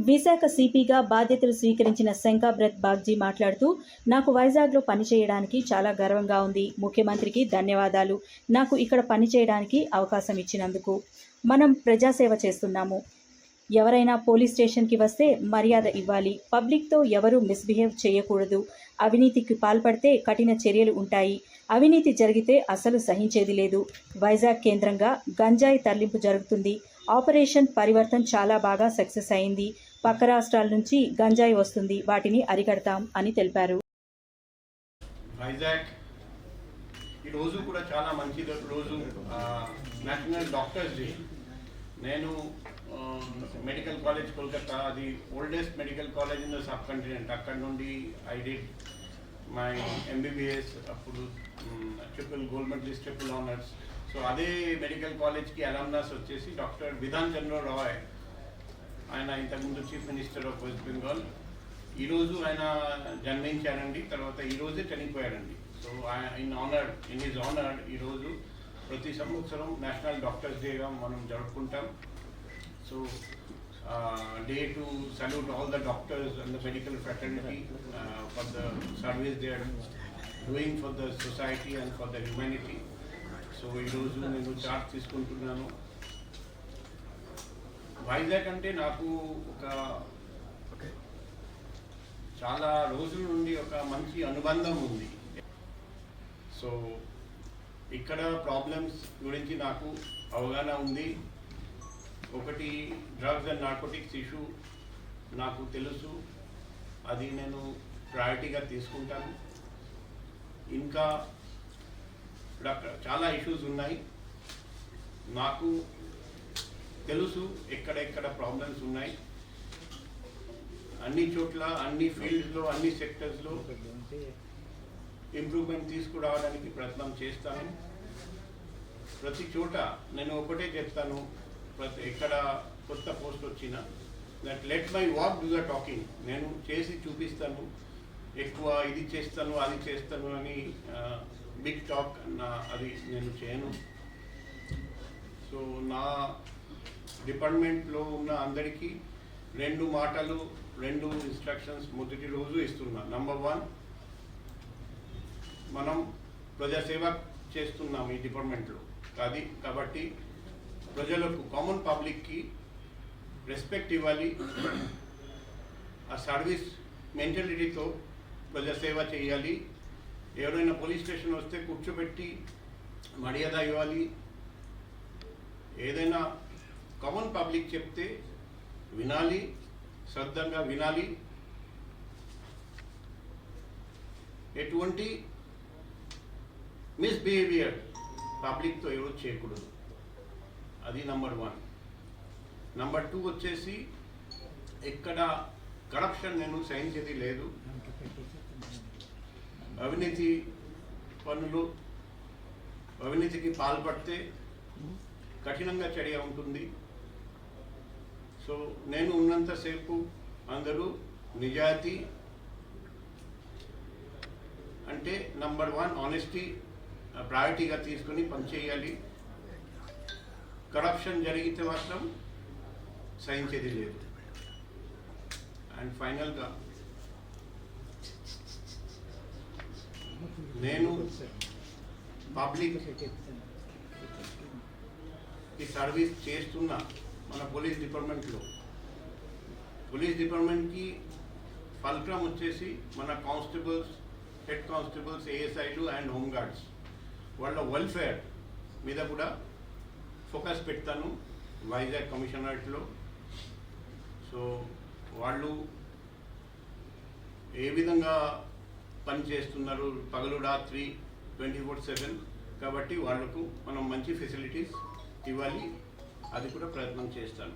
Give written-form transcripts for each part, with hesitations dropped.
విశాఖ సిపిగా బాధ్యతలు స్వీకరించిన శంకాబ్రత్ బాగ్జీ మాట్లాడుతూ, నాకు వైజాగ్లో పనిచేయడానికి చాలా గర్వంగా ఉంది. ముఖ్యమంత్రికి ధన్యవాదాలు. నాకు ఇక్కడ పనిచేయడానికి అవకాశం ఇచ్చినందుకు. మనం ప్రజాసేవ చేస్తున్నాము. ఎవరైనా పోలీస్ స్టేషన్కి వస్తే మర్యాద ఇవ్వాలి. పబ్లిక్తో ఎవరూ మిస్బిహేవ్ చేయకూడదు. అవినీతికి పాల్పడితే కఠిన చర్యలు ఉంటాయి. అవినీతి జరిగితే అసలు సహించేది లేదు. వైజాగ్ కేంద్రంగా గంజాయి తరలింపు జరుగుతుంది. ఆపరేషన్ పరివర్తన్ చాలా బాగా సక్సెస్ అయింది. పక్క రాష్ట్రాల నుంచి గంజాయి వస్తుంది. వాటిని అరికడతాం అని తెలిపారు. వైజాగ్ ఈ రోజు కూడా చాలా మంచి రోజు. National doctors day. నేను మెడికల్ కాలేజ్ కోల్కతా, అది oldest medical college in the subcontinent. అక్కడ నుండి ఐ డిడ్ మై ఎంబీబీఎస్. అప్పుడు gold medallist, triple honours. So అదే మెడికల్ కాలేజ్కి అలమ్నస్ వచ్చేసి డాక్టర్ విధాన్ చంద్ర రాయ్. ఆయన ఇంతకుముందు chief minister of West Bengal. ఈరోజు ఆయన జన్మించారండి, తర్వాత ఈరోజే చనిపోయారండి. సో ఇన్ హిజ్ ఆనర్ ఈరోజు ప్రతి సంవత్సరం నేషనల్ డాక్టర్స్ డేగా మనం జరుపుకుంటాం. So day to salute all the doctors and the medical fraternity for the service they are doing for the society and for the humanity. So ఈరోజు నేను charge తీసుకుంటున్నాను. వైజాగ్ అంటే నాకు ఒక చాలా రోజుల నుండి ఒక మంచి అనుబంధం ఉంది. సో ఇక్కడ ప్రాబ్లమ్స్ గురించి నాకు అవగాహన ఉంది. ఒకటి డ్రగ్స్ అండ్ నార్కోటిక్స్ ఇష్యూ నాకు తెలుసు, అది నేను ప్రయారిటీగా తీసుకుంటాను. ఇంకా చాలా ఇష్యూస్ ఉన్నాయి, నాకు తెలుసు ఎక్కడెక్కడ ప్రాబ్లమ్స్ ఉన్నాయి. అన్ని చోట్ల, అన్ని ఫీల్డ్స్లో, అన్ని సెక్టర్స్లో ఇంప్రూవ్మెంట్ తీసుకురావడానికి ప్రయత్నం చేస్తాను. ప్రతి చోట నేను ఒకటే చెప్తాను, ఎక్కడ కొత్త పోస్ట్ వచ్చినా, that let my walk do the talking. నేను చేసి చూపిస్తాను, ఎక్కువ ఇది చేస్తాను అది చేస్తాను అని బిగ్ టాక్ అది నేను చేయను. సో నా డిపార్ట్మెంట్లో ఉన్న అందరికీ 2 మాటలు, 2 ఇన్స్ట్రక్షన్స్ మొదటి రోజు ఇస్తున్నా. నంబర్ 1, మనం ప్రజాసేవ చేస్తున్నాం ఈ డిపార్ట్మెంట్లో. కాబట్టి ప్రజలకు, కామన్ పబ్లిక్కి రెస్పెక్ట్ ఇవ్వాలి. ఆ సర్వీస్ మెంటాలిటీతో ప్రజాసేవ చేయాలి. ఎవరైనా పోలీస్ స్టేషన్ వస్తే కూర్చోబెట్టి మర్యాద ఇవ్వాలి. ఏదైనా కామన్ పబ్లిక్ చెప్తే వినాలి, శ్రద్ధంగా వినాలి. ఎటువంటి మిస్బిహేవియర్ పబ్లిక్తో ఎవరు చేయకూడదు. అది నంబర్ 1. నంబర్ 2 వచ్చేసి, ఎక్కడ కరప్షన్ నేను సహించేది లేదు. అవినీతికి పాల్పడితే కఠినంగా చర్య ఉంటుంది. సో నేను ఉన్నంతసేపు అందరూ నిజాయితీ అంటే నంబర్ 1 ఆనెస్టీ ప్రయారిటీగా తీసుకుని పనిచేయాలి. కరప్షన్ జరిగితే మాత్రం సహించేది లేదు. అండ్ ఫైనల్గా నేను పబ్లిక్ ఈ సర్వీస్ చేస్తున్న మన పోలీస్ డిపార్ట్మెంట్లో, పోలీస్ డిపార్ట్మెంట్కి ఫల్క్రమ్ వచ్చేసి మన కానిస్టేబుల్స్, హెడ్ కానిస్టేబుల్స్, ఏఎస్ఐలు అండ్ హోంగార్డ్స్ వాళ్ళ వెల్ఫేర్ మీద కూడా ఫోకస్ పెడతాను వైజాగ్ కమిషనరేట్లో. సో వాళ్ళు ఏ విధంగా పనిచేస్తున్నారు పగలు రాత్రి 24/7, కాబట్టి వాళ్లకు మనం మంచి ఫెసిలిటీస్ ఇవ్వాలి. అది కూడా ప్రయత్నం చేస్తాను.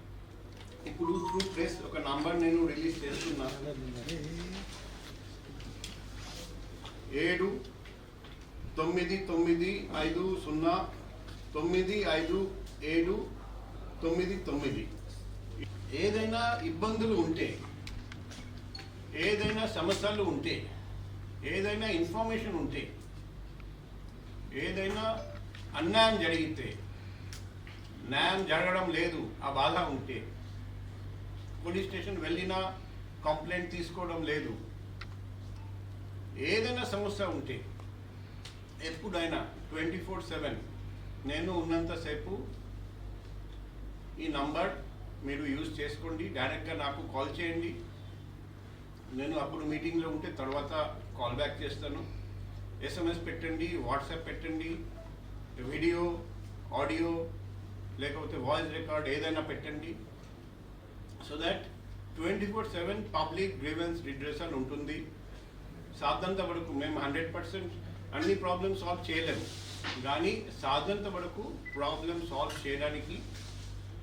ఇప్పుడు త్రూ ప్రెస్ ఒక నంబర్ నేను రిలీజ్ చేస్తున్నా. 7995095799. ఏదైనా ఇబ్బందులు ఉంటే, ఏదైనా సమస్యలు ఉంటే, ఏదైనా ఇన్ఫర్మేషన్ ఉంటే, ఏదైనా అన్యాయం జరిగితే, న్యాయం జరగడం లేదు ఆ బాధ ఉంటే పోలీస్ స్టేషన్ వెళ్ళినా కంప్లైంట్ తీసుకోవడం లేదు. ఏదైనా సమస్య ఉంటే ఎప్పుడైనా 24/7 నేను ఉన్నంతసేపు ఈ నంబర్ మీరు యూజ్ చేసుకోండి. డైరెక్ట్గా నాకు కాల్ చేయండి. నేను అప్పుడు మీటింగ్లో ఉంటే తర్వాత కాల్ బ్యాక్ చేస్తాను. ఎస్ఎంఎస్ పెట్టండి, వాట్సాప్ పెట్టండి, వీడియో, ఆడియో లేకపోతే వాయిస్ రికార్డ్ ఏదైనా పెట్టండి. So that 24/7 public grievance redressal ఉంటుంది. సాధ్యంత వరకు మేము 100% అన్ని ప్రాబ్లమ్స్ సాల్వ్ చేయలేము, కానీ సాధ్యంత వరకు ప్రాబ్లమ్ సాల్వ్ చేయడానికి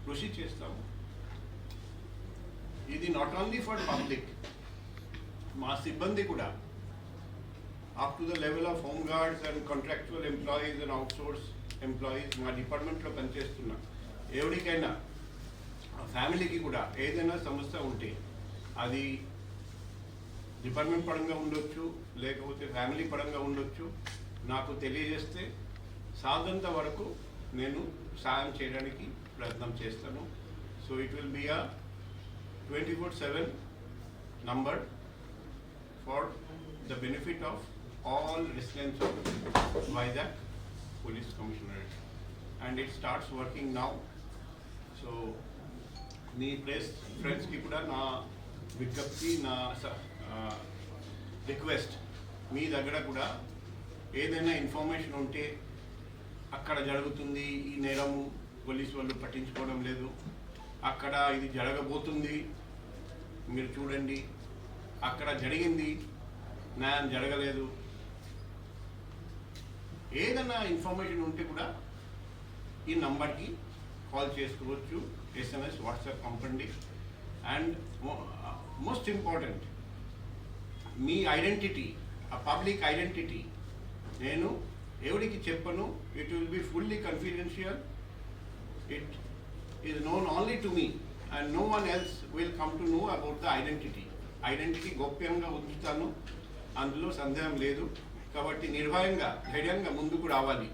కృషి చేస్తాము. ఇది నాట్ ఓన్లీ ఫర్ పబ్లిక్, మా సిబ్బంది కూడా up to the level of home guards and contractual employees and outsource employees మా డిపార్ట్మెంట్లో పనిచేస్తున్న ఎవరికైనా ఫ్యామిలీకి కూడా ఏదైనా సమస్య ఉంటే అది డిపార్ట్మెంట్ పరంగా ఉండొచ్చు, లేకపోతే ఫ్యామిలీ పరంగా ఉండొచ్చు, నాకు తెలియజేస్తే సాధ్యంత వరకు నేను సాయం చేయడానికి ప్రయత్నం చేస్తాను. So it will be a 24/7 number for the benefit of all residents of Vizag police commissionerate, and it starts working now. So మీ ఫ్రెండ్స్కి కూడా నా విజ్ఞప్తి, నా రిక్వెస్ట్, మీ దగ్గర కూడా ఏదైనా ఇన్ఫర్మేషన్ ఉంటే అక్కడ జరుగుతుంది ఈ నేరము, పోలీసు వాళ్ళు పట్టించుకోవడం లేదు, అక్కడ ఇది జరగబోతుంది మీరు చూడండి, అక్కడ జరిగింది న్యాయం జరగలేదు, ఏదైనా ఇన్ఫర్మేషన్ ఉంటే కూడా ఈ నంబర్కి కాల్ చేసుకోవచ్చు, ఎస్ఎంఎస్, వాట్సాప్ పంపండి. అండ్ మోస్ట్ ఇంపార్టెంట్, మీ ఐడెంటిటీ, ఆ పబ్లిక్ ఐడెంటిటీ నేను ఎవరికి చెప్పను. It will be fully confidential. It is known only to me and no one else will come to know about the identity గోప్యంగా ఉంచుతాను, అందులో సందేహం లేదు. కాబట్టి నిర్భయంగా, ధైర్యంగా ముందుకు రావాలి.